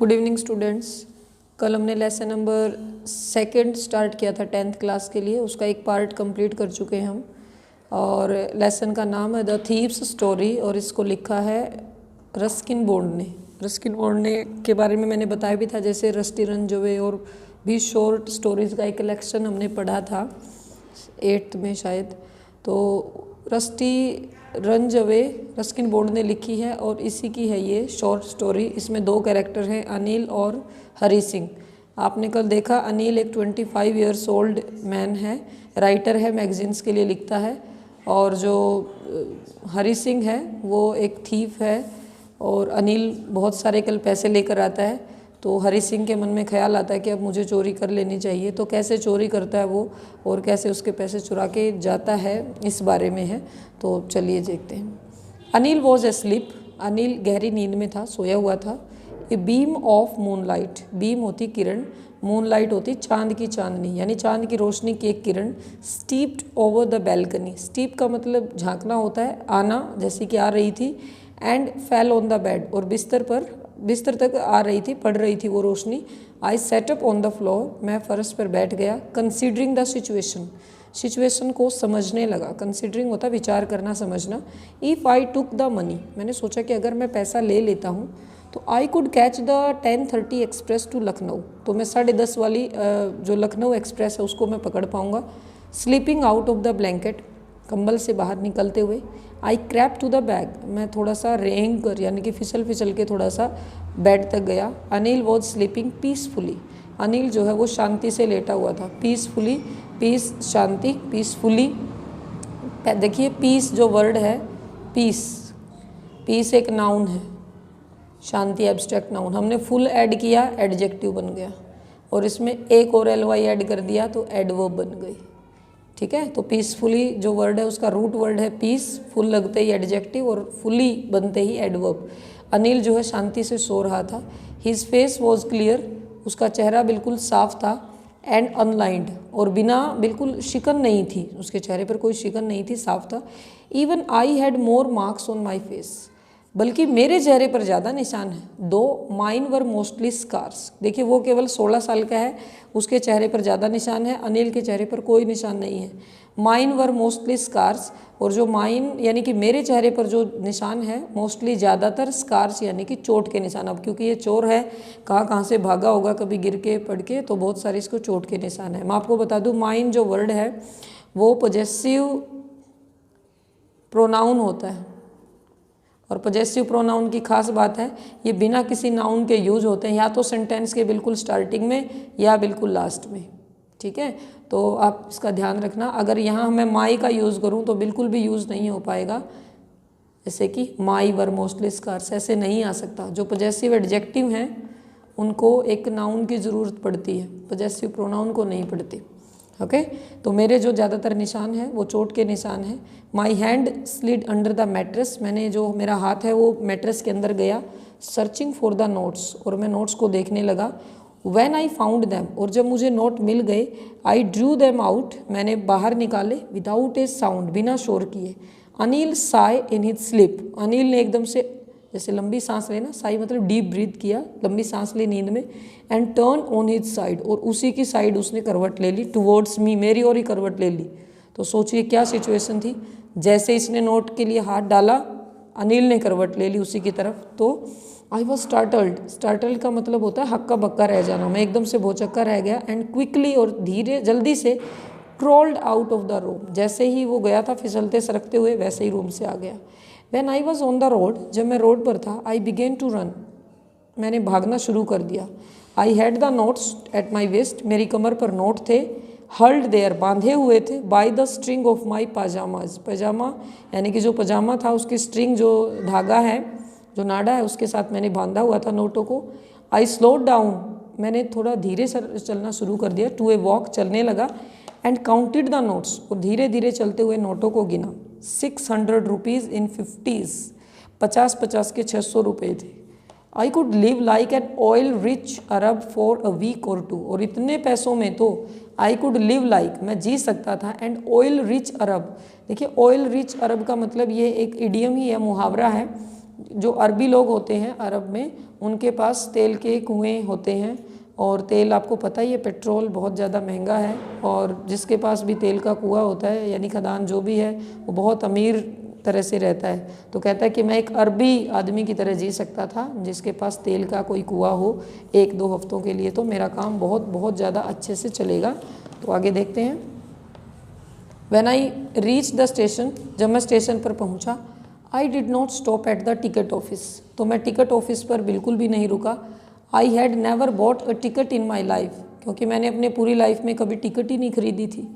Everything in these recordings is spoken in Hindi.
Good evening students. कल हमने लेसन नंबर 2 स्टार्ट किया था 10th क्लास के लिए, उसका एक पार्ट कंप्लीट कर चुके हैं हम। और लेसन का नाम है द थीव्स स्टोरी और इसको लिखा है रस्किन बॉन्ड ने। रस्किन बॉन्ड ने के बारे में मैंने बताया भी था, जैसे रस्टी रंजवे और भी शॉर्ट स्टोरीज़ का एक कलेक्शन हमने पढ़ा था 8th में शायद। तो रस्टी रंजवे रस्किन बॉन्ड ने लिखी है और इसी की है ये शॉर्ट स्टोरी। इसमें 2 कैरेक्टर हैं, अनिल और हरी सिंह। आपने कल देखा अनिल एक 25 ईयर्स ओल्ड मैन है, राइटर है, मैगजीन्स के लिए लिखता है। और जो हरी सिंह है वो एक थीफ है और अनिल बहुत सारे कल पैसे लेकर आता है। तो हरी सिंह के मन में ख्याल आता है कि अब मुझे चोरी कर लेनी चाहिए। तो कैसे चोरी करता है वो और कैसे उसके पैसे चुरा के जाता है, इस बारे में है। तो चलिए देखते हैं। अनिल वॉज एस्लीप, अनिल गहरी नींद में था, सोया हुआ था। A beam of moonlight, beam होती किरण, मूनलाइट होती चांद की चांदनी, यानी चांद की रोशनी की एक किरण। Steeped over the balcony, steep का मतलब झांकना होता है, आना, जैसे कि आ रही थी। And fell on the bed, और बिस्तर तक आ रही थी, पड़ रही थी वो रोशनी। I sat up on the floor, मैं फर्श पर बैठ गया। कंसिडरिंग द सिचुएशन, सिचुएशन को समझने लगा। कंसिडरिंग होता विचार करना, समझना। If I took the money, मैंने सोचा कि अगर मैं पैसा ले लेता हूँ तो I could catch the 10:30 express to Lucknow, तो मैं 10:30 वाली जो लखनऊ एक्सप्रेस है उसको मैं पकड़ पाऊँगा। Sleeping out of the blanket, कंबल से बाहर निकलते हुए। आई क्रैप टू द बैग, मैं थोड़ा सा रेंग कर यानी कि फिसल के थोड़ा सा बेड तक गया। Anil was sleeping peacefully, Anil जो है वो शांति से लेटा हुआ था। पीसफुली, पीस शांति, पीसफुली। देखिए पीस जो वर्ड है, पीस, पीस एक नाउन है, शांति एब्स्ट्रैक्ट नाउन। हमने फुल ऐड किया, एडजेक्टिव बन गया, और इसमें एक और एलवाई ऐड कर दिया तो एडवर्ब बन गई। ठीक है, तो पीसफुली जो वर्ड है उसका रूट वर्ड है पीस, फुल लगते ही एडजेक्टिव और फुली बनते ही एडवर्ब। अनिल जो है शांति से सो रहा था। हिज फेस वॉज क्लियर, उसका चेहरा बिल्कुल साफ था। एंड अनलाइंड, और बिना, बिल्कुल शिकन नहीं थी, उसके चेहरे पर कोई शिकन नहीं थी, साफ था। Even I had more marks on my face, बल्कि मेरे चेहरे पर ज़्यादा निशान है। दो माइन वर मोस्टली स्कार्स, देखिए वो केवल 16 साल का है, उसके चेहरे पर ज़्यादा निशान है, अनिल के चेहरे पर कोई निशान नहीं है। माइन वर मोस्टली स्कार्स, और जो माइन यानी कि मेरे चेहरे पर जो निशान है, मोस्टली ज़्यादातर, स्कार्स यानी कि चोट के निशान। अब क्योंकि ये चोर है, कहाँ से भागा होगा, कभी गिर के पड़ के, तो बहुत सारे इसको चोट के निशान है। मैं आपको बता दूँ, माइन जो वर्ड है वो पॉजेसिव प्रोनाउन होता है, और पॉजेसिव प्रोनाउन की खास बात है ये बिना किसी नाउन के यूज होते हैं, या तो सेंटेंस के बिल्कुल स्टार्टिंग में या बिल्कुल लास्ट में। ठीक है, तो आप इसका ध्यान रखना। अगर यहाँ मैं माई का यूज़ करूँ तो बिल्कुल भी यूज़ नहीं हो पाएगा, जैसे कि माई वर मोस्टली स्कार्स, ऐसे नहीं आ सकता। जो पॉजेसिव एडजेक्टिव हैं उनको एक नाउन की ज़रूरत पड़ती है, पॉजेसिव प्रोनाउन को नहीं पड़ती। ओके, तो मेरे जो ज़्यादातर निशान हैं वो चोट के निशान हैं। My hand slid under the mattress, मैंने जो मेरा हाथ है वो मैट्रेस के अंदर गया। सर्चिंग फॉर द नोट्स, और मैं नोट्स को देखने लगा। व्हेन आई फाउंड दैम, और जब मुझे नोट मिल गए। आई ड्रू दैम आउट, मैंने बाहर निकाले। विदाउट ए साउंड, बिना शोर किए। Anil Sai in his sleep, Anil ने एकदम से, जैसे लंबी सांस लेना, साई मतलब डीप ब्रीथ किया, लंबी सांस ली नींद में। And turn on his side, और उसी की साइड उसने करवट ले ली। टुवर्ड्स मी, मेरी ओर ही करवट ले ली। तो सोचिए क्या सिचुएशन थी। जैसे इसने नोट के लिए हाथ डाला, अनिल ने करवट ले ली उसी की तरफ। तो आई वॉज स्टार्टल्ड, स्टार्टल्ड का मतलब होता है हक्का बक्का रह जाना, मैं एकदम से भौचक्का रह गया। एंड क्विकली, और धीरे जल्दी से, trolled out of the room, जैसे ही वो गया था फिसलते सरकते हुए वैसे ही रूम से आ गया। When I was on the road, जब मैं रोड पर था, I began to run, मैंने भागना शुरू कर दिया। I had the notes at my waist, मेरी कमर पर नोट थे। हर्ल्ड देयर, बांधे हुए थे। By the string of my pyjamas, पजामा यानी कि जो पजामा था उसकी स्ट्रिंग, जो धागा है, जो नाड़ा है, उसके साथ मैंने बांधा हुआ था नोटों को। आई स्लोड डाउन, मैंने थोड़ा धीरे से चलना शुरू कर दिया। टू ए वॉक, चलने लगा। एंड काउंटेड द नोट्स, और धीरे धीरे चलते हुए नोटों को गिना। 600 रुपीज़ इन 50s, 50 के 600 रुपये थे। I could live like an oil rich Arab for a week or two, और इतने पैसों में तो आई कुड लिव लाइक, मैं जी सकता था। एंड ऑयल रिच अरब, देखिए ऑयल रिच अरब का मतलब ये एक इडियम ही है, मुहावरा है। जो अरबी लोग होते हैं अरब में, उनके पास तेल के कुएं होते हैं और तेल आपको पता ही है पेट्रोल बहुत ज़्यादा महंगा है, और जिसके पास भी तेल का कुआं होता है यानी खदान जो भी है वो बहुत अमीर तरह से रहता है। तो कहता है कि मैं एक अरबी आदमी की तरह जी सकता था जिसके पास तेल का कोई कुआं हो 1-2 हफ्तों के लिए, तो मेरा काम बहुत बहुत ज़्यादा अच्छे से चलेगा। तो आगे देखते हैं। When I reach the station, जब मैं स्टेशन पर पहुंचा, आई did not stop at the ticket office, तो मैं टिकट ऑफिस पर बिल्कुल भी नहीं रुका। I had never bought a ticket in my life, क्योंकि मैंने अपने पूरी लाइफ में कभी टिकट ही नहीं खरीदी थी।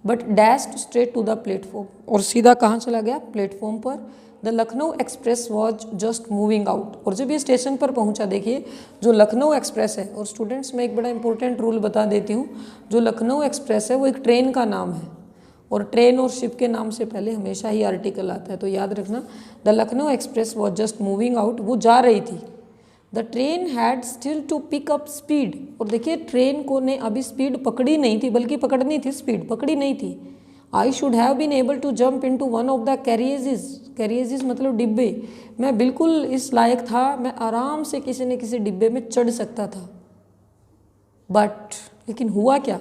But dashed straight to the platform, और सीधा कहाँ चला गया? प्लेटफॉर्म पर। The Lucknow express was just moving out, और जब ये स्टेशन पर पहुंचा, देखिए जो लखनऊ एक्सप्रेस है, और स्टूडेंट्स में एक बड़ा इंपॉर्टेंट रूल बता देती हूँ, जो लखनऊ एक्सप्रेस है वो एक ट्रेन का नाम है, और ट्रेन और शिप के नाम से पहले हमेशा ही आर्टिकल आता है, तो याद रखना। The Lucknow express was just moving out, वो जा रही थी। The train had still to pick up speed, और देखिए ट्रेन को ने अभी स्पीड पकड़ी नहीं थी, बल्कि पकड़नी थी, स्पीड पकड़ी नहीं थी। I should have been able to jump into one of the carriages, carriages मतलब डिब्बे, मैं बिल्कुल इस लायक था, मैं आराम से किसी न किसी डिब्बे में चढ़ सकता था। बट लेकिन हुआ क्या?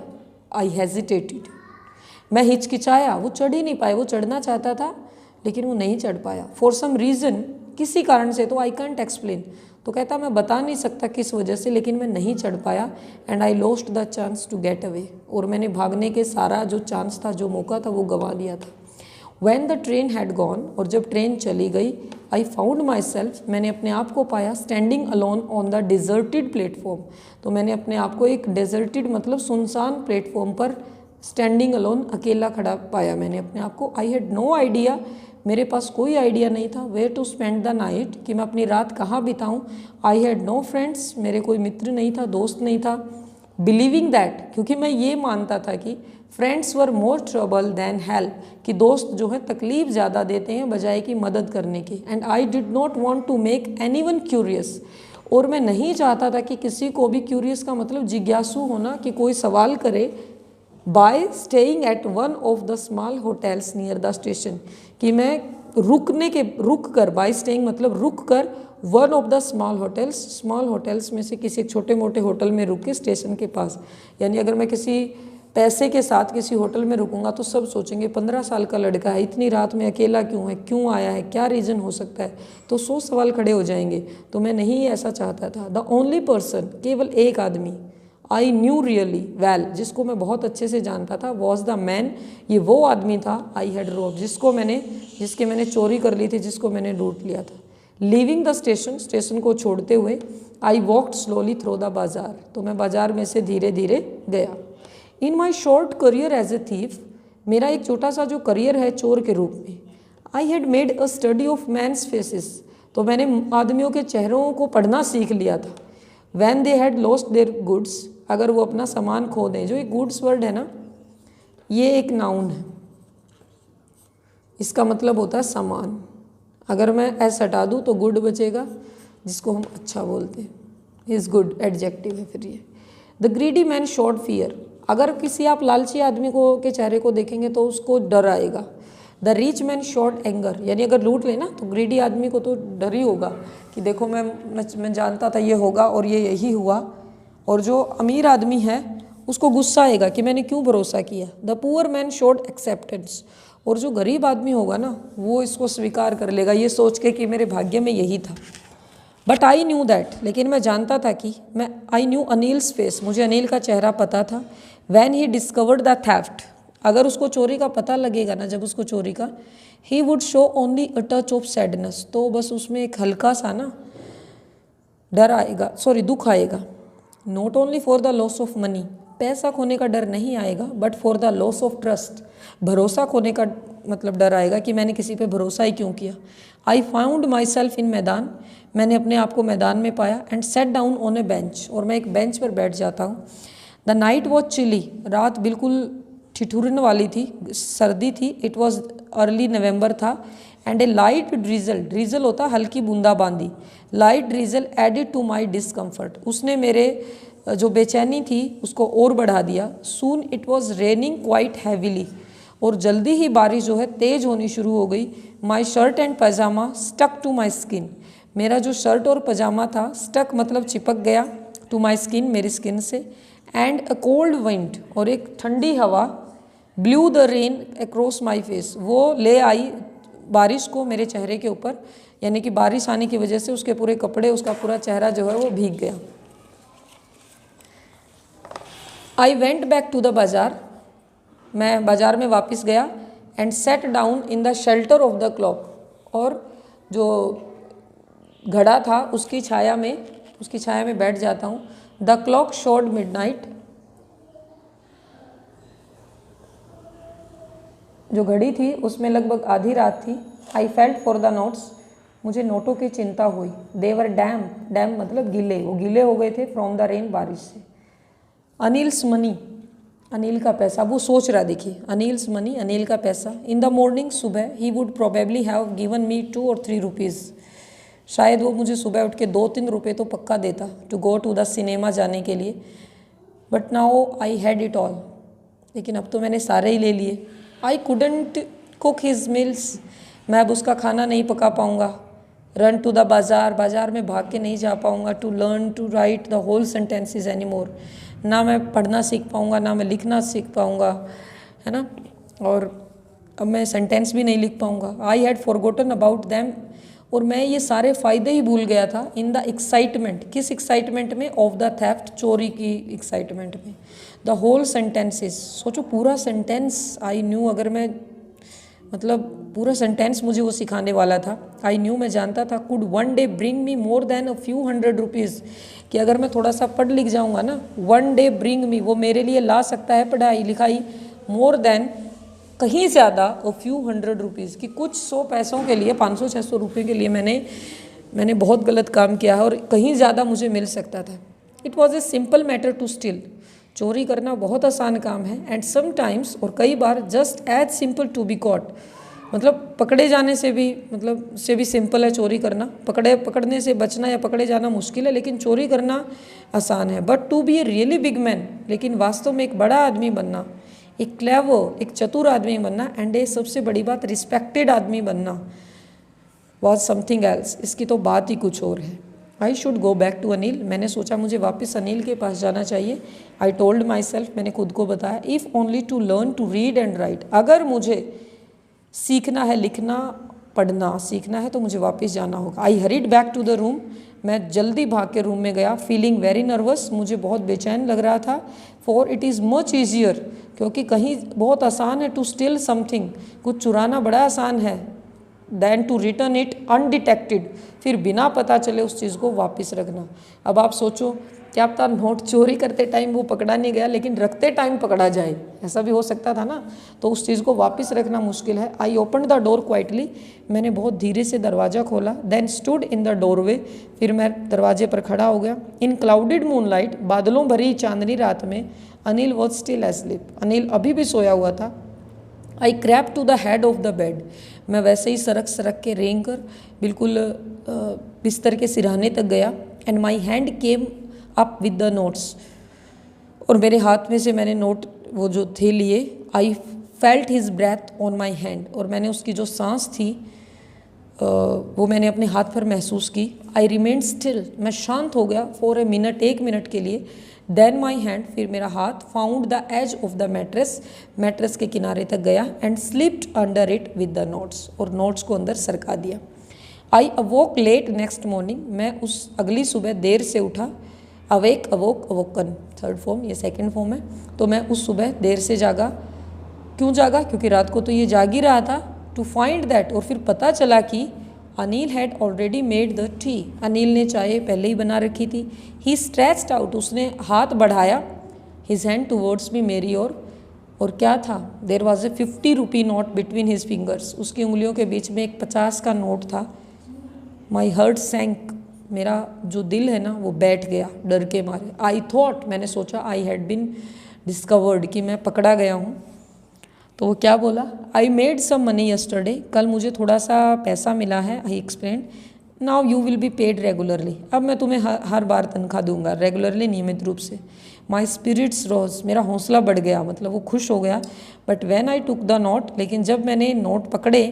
आई हेजिटेटेड, मैं हिचकिचाया, वो चढ़ ही नहीं पाए, वो चढ़ना चाहता था लेकिन वो नहीं चढ़ पाया। फॉर सम रीज़न, किसी कारण से, तो आई कैंट एक्सप्लेन, तो कहता मैं बता नहीं सकता किस वजह से, लेकिन मैं नहीं चढ़ पाया। And I lost the chance to get away, और मैंने भागने के सारा जो चांस था, जो मौका था, वो गंवा दिया था। When the train had gone, और जब ट्रेन चली गई, आई फाउंड माई सेल्फ, मैंने अपने आप को पाया, standing alone on the deserted platform, तो मैंने अपने आप को एक डेजर्टेड मतलब सुनसान प्लेटफॉर्म पर स्टैंडिंग अलोन, अकेला खड़ा पाया मैंने अपने आप को। आई हैड नो आइडिया, मेरे पास कोई आइडिया नहीं था, where to spend the night, कि मैं अपनी रात कहाँ बिताऊँ। आई हैड नो फ्रेंड्स, मेरे कोई मित्र नहीं था, दोस्त नहीं था। बिलीविंग दैट, क्योंकि मैं ये मानता था कि friends were more trouble than help, कि दोस्त जो है तकलीफ ज़्यादा देते हैं बजाय कि मदद करने की। And I did not want to make any one curious, और मैं नहीं चाहता था कि किसी को भी, क्यूरियस का मतलब जिज्ञासु होना, कि कोई सवाल करे। Bye staying at one of the small hotels near the station, कि मैं रुक कर, बाय स्टेइंग मतलब रुक कर, one of the small hotels में से किसी छोटे मोटे होटल में रुक के स्टेशन के पास। यानी अगर मैं किसी पैसे के साथ किसी होटल में रुकूंगा तो सब सोचेंगे 15 साल का लड़का है, इतनी रात में अकेला क्यों है, क्यों आया है, क्या रीज़न हो सकता है, तो 100 सवाल खड़े हो जाएंगे। तो मैं नहीं ऐसा चाहता था। द ओनली पर्सन, केवल एक आदमी, आई न्यू रियली वेल, जिसको मैं बहुत अच्छे से जानता था, वॉज द मैन, ये वो आदमी था, आई हैड रोब, जिसके मैंने चोरी कर ली थी, जिसको मैंने लूट लिया था। लीविंग द स्टेशन, स्टेशन को छोड़ते हुए, I walked slowly through the bazaar, तो मैं बाजार में से धीरे धीरे गया। In my short career as a thief, मेरा एक छोटा सा जो करियर है चोर के रूप में, I had made a study of man's faces, तो मैंने आदमियों के चेहरों को पढ़ना सीख लिया था। When they had lost their goods, अगर वो अपना सामान खो दें, जो एक गुड्स वर्ड है ना, ये एक नाउन है, इसका मतलब होता है सामान। अगर मैं एस हटा दूँ तो गुड बचेगा, जिसको हम अच्छा बोलते हैं, इज़ गुड एडजेक्टिव है फिर ये। The greedy man shot fear, अगर किसी आप लालची आदमी को के चेहरे को देखेंगे तो उसको डर आएगा। The rich man shot anger, यानी अगर लूट लेना तो ग्रीडी आदमी को तो डर ही होगा कि देखो मैं जानता था ये होगा और ये यही हुआ। और जो अमीर आदमी है उसको गुस्सा आएगा कि मैंने क्यों भरोसा किया। The poor man showed acceptance, और जो गरीब आदमी होगा ना वो इसको स्वीकार कर लेगा ये सोच के कि मेरे भाग्य में यही था। बट आई न्यू दैट, लेकिन मैं जानता था कि आई न्यू अनिल्स फेस, मुझे अनिल का चेहरा पता था। When he discovered the theft, अगर उसको चोरी का पता लगेगा ना, जब उसको चोरी का, he would show only a touch of sadness, तो बस उसमें एक हल्का सा ना डर आएगा, दुख आएगा। Not only for the loss of money, पैसा खोने का डर नहीं आएगा, but for the loss of trust, भरोसा खोने का मतलब डर आएगा कि मैंने किसी पे भरोसा ही क्यों किया। I found my self in मैदान, मैंने अपने आप को मैदान में पाया। And sat down on A bench, और मैं एक बेंच पर बैठ जाता हूँ। द नाइट वॉज चिली, रात बिल्कुल ठिठुरन वाली थी, सर्दी थी। इट वॉज अर्ली नवंबर था। एंड ए लाइट ड्रीजल, ड्रीजल होता हल्की बूंदाबांदी, light drizzle added to my discomfort, उसने मेरे जो बेचैनी थी उसको और बढ़ा दिया। Soon it was raining quite heavily, और जल्दी ही बारिश जो है तेज़ होनी शुरू हो गई। My shirt and pyjama stuck to my skin, मेरा जो शर्ट और पजामा था, स्टक मतलब चिपक गया, टू माई स्किन मेरी स्किन से। एंड अ कोल्ड विंड, और एक ठंडी हवा, blue the rain across my face, वो ले आई बारिश को मेरे चेहरे के ऊपर, यानी कि बारिश आने की वजह से उसके पूरे कपड़े, उसका पूरा चेहरा जो है वो भीग गया। I went back to the bazaar, मैं बाज़ार में वापस गया। And sat down in the shelter of the clock, और जो घड़ा था उसकी छाया में बैठ जाता हूँ। द क्लॉक शोड मिडनाइट, जो घड़ी थी उसमें लगभग आधी रात थी। I felt for the notes, मुझे नोटों की चिंता हुई। दे वर डैम मतलब गीले, वो गीले हो गए थे फ्रॉम द रेन, बारिश से। अनिल्स मनी, अनिल का पैसा, वो सोच रहा, देखिए, अनिल्स मनी, अनिल का पैसा। इन द मॉर्निंग, सुबह, he would probably have given me 2 or 3 rupees, शायद वो मुझे सुबह उठ के 2-3 रुपये तो पक्का देता, to go to the cinema जाने के लिए। But now I had it all, लेकिन अब तो मैंने सारे ही ले लिए। I couldn't cook his meals, मैं अब उसका खाना नहीं पका पाऊँगा। रन टू द बाज़ार, बाज़ार में भाग के नहीं जा पाऊँगा। To learn to write the whole sentences any more, ना मैं पढ़ना सीख पाऊँगा, ना मैं लिखना सीख पाऊँगा, है ना, और अब मैं सेंटेंस भी नहीं लिख पाऊँगा। I had forgotten about them, और मैं ये सारे फ़ायदे ही भूल गया था। इन द एक्साइटमेंट, किस एक्साइटमेंट में? ऑफ द थेफ्ट, चोरी की एक्साइटमेंट में। द होल सेंटेंसेस, सोचो पूरा सेंटेंस आई न्यू, अगर मैं मतलब पूरा सेंटेंस मुझे वो सिखाने वाला था। आई न्यू, मैं जानता था। Could one day bring me more than a few 100 rupees, कि अगर मैं थोड़ा सा पढ़ लिख जाऊँगा ना, वन डे ब्रिंग मी, वो मेरे लिए ला सकता है पढ़ाई लिखाई, मोर देन, कहीं ज़्यादा, अ फ्यू 100 रुपीज़, कि कुछ 100 पैसों के लिए, 500-600 रुपये के लिए मैंने बहुत गलत काम किया है, और कहीं ज़्यादा मुझे मिल सकता था। It was a simple matter to steal, चोरी करना बहुत आसान काम है। एंड समटाइम्स, और कई बार, just as simple to be caught, मतलब पकड़े जाने से भी सिंपल है चोरी करना। पकड़ने से बचना या पकड़े जाना मुश्किल है, लेकिन चोरी करना आसान है। But to be a really big man, लेकिन वास्तव में एक बड़ा आदमी बनना, एक क्लेवर, एक चतुर आदमी बनना, एंड ए सबसे बड़ी बात, रिस्पेक्टेड आदमी बनना, वॉज समथिंग एल्स, इसकी तो बात ही कुछ और है। I should go back to Anil, मैंने सोचा मुझे वापस अनिल के पास जाना चाहिए। आई टोल्ड माई सेल्फ, मैंने खुद को बताया, if only to learn to read and write, अगर मुझे सीखना है, लिखना पढ़ना सीखना है, तो मुझे वापस जाना होगा। I hurried back to the room, मैं जल्दी भाग के रूम में गया। फीलिंग वेरी नर्वस, मुझे बहुत बेचैन लग रहा था। For it is much easier, क्योंकि कहीं बहुत आसान है, टू स्टील समथिंग, कुछ चुराना बड़ा आसान है, than to return it undetected, फिर बिना पता चले उस चीज़ को वापस रखना। अब आप सोचो, क्या पता नोट चोरी करते टाइम वो पकड़ा नहीं गया, लेकिन रखते टाइम पकड़ा जाए, ऐसा भी हो सकता था ना, तो उस चीज़ को वापस रखना मुश्किल है। I open the door quietly, मैंने बहुत धीरे से दरवाज़ा खोला। Then stood in the doorway, फिर मैं दरवाजे पर खड़ा हो गया। इन क्लाउडेड मूनलाइट, बादलों भरी चांदनी रात में, Anil was still asleep, Anil अभी भी सोया हुआ था। I crept to the head of the bed, मैं वैसे ही सरक के रेंग कर बिल्कुल बिस्तर के सिरहाने तक गया। And my hand came up with the notes, और मेरे हाथ में से मैंने नोट वो जो थे लिए। I felt his breath on my hand, और मैंने उसकी जो सांस थी वो मैंने अपने हाथ पर महसूस की। आई रिमेंड स्टिल, मैं शांत हो गया फॉर ए मिनट, 1 मिनट के लिए। देन माई हैंड, फिर मेरा हाथ, found the edge of the mattress के किनारे तक गया। And slipped under it with the notes, और नोट्स को अंदर सरका दिया। I awoke late next morning, मैं उस अगली सुबह देर से उठा। Awake, awoke, awoken, third form, ये सेकेंड फॉर्म है। तो मैं उस सुबह देर से जागा। क्यों जागा? क्योंकि रात को तो ये जाग ही रहा था। टू फाइंड दैट, और फिर पता चला कि Anil had already made the T, Anil ने चाय पहले ही बना रखी थी। ही स्ट्रेच्ड आउट, उसने हाथ बढ़ाया, हिज हैंड टूवर्ड्स मी, मेरी और क्या था? There was a 50 rupee note between his fingers, उसकी उंगलियों के बीच में एक 50 का नोट था। माई हार्ट सैंक, मेरा जो दिल है ना वो बैठ गया डर के मारे। आई थॉट, मैंने सोचा, आई हैड बिन डिस्कवर्ड, कि मैं पकड़ा गया हूँ। तो वो क्या बोला? I made some money yesterday, कल मुझे थोड़ा सा पैसा मिला है। I explain, now you will be paid regularly, अब मैं तुम्हें हर बार तनख्वाह दूंगा, रेगुलरली नियमित रूप से। माई स्पिरिट्स रोज, मेरा हौसला बढ़ गया, मतलब वो खुश हो गया। But when I took the note, लेकिन जब मैंने नोट पकड़े,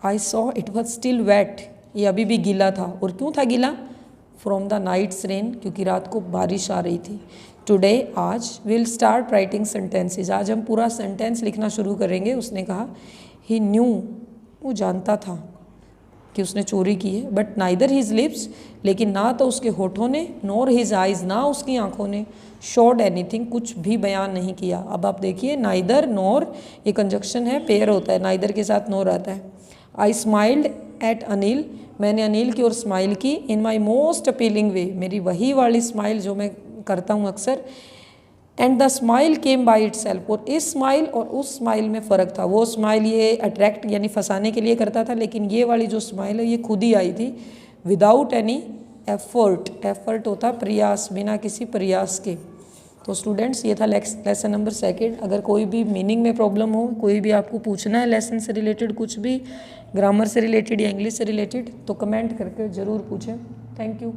I saw it was still wet, ये अभी भी गीला था। और क्यों था गीला? फ्रॉम द नाइट्स रेन, क्योंकि रात को बारिश आ रही थी। टुडे, आज, विल स्टार्ट राइटिंग सेंटेंसेज, आज हम पूरा सेंटेंस लिखना शुरू करेंगे। उसने कहा ही न्यू, वो जानता था कि उसने चोरी की है। बट नाइदर हिज लिप्स, लेकिन ना तो उसके होठों ने, नॉर हिज आइज, ना उसकी आंखों ने, शोड एनीथिंग, कुछ भी बयान नहीं किया। अब आप देखिए नाइदर नॉर, ये कंजक्शन है, पेयर होता है, नाइदर के साथ नॉर आता है। आई स्माइल्ड एट अनिल, मैंने अनिल की ओर स्माइल की। इन माई मोस्ट अपीलिंग वे, मेरी वही वाली स्माइल जो मैं करता हूँ अक्सर। And the smile came by it self, और इस स्माइल और उस स्माइल में फ़र्क था। वो स्माइल ये अट्रैक्ट यानी फंसाने के लिए करता था, लेकिन ये वाली जो स्माइल है ये खुद ही आई थी, विदाउट एनी एफर्ट। एफर्ट होता है प्रयास, बिना किसी प्रयास के। तो स्टूडेंट्स, ये था लेसन नंबर 2। अगर कोई भी मीनिंग में प्रॉब्लम हो, कोई भी आपको पूछना है लेसन से रिलेटेड, कुछ भी ग्रामर से रिलेटेड या इंग्लिश से रिलेटेड, तो कमेंट करके ज़रूर पूछें। Thank you.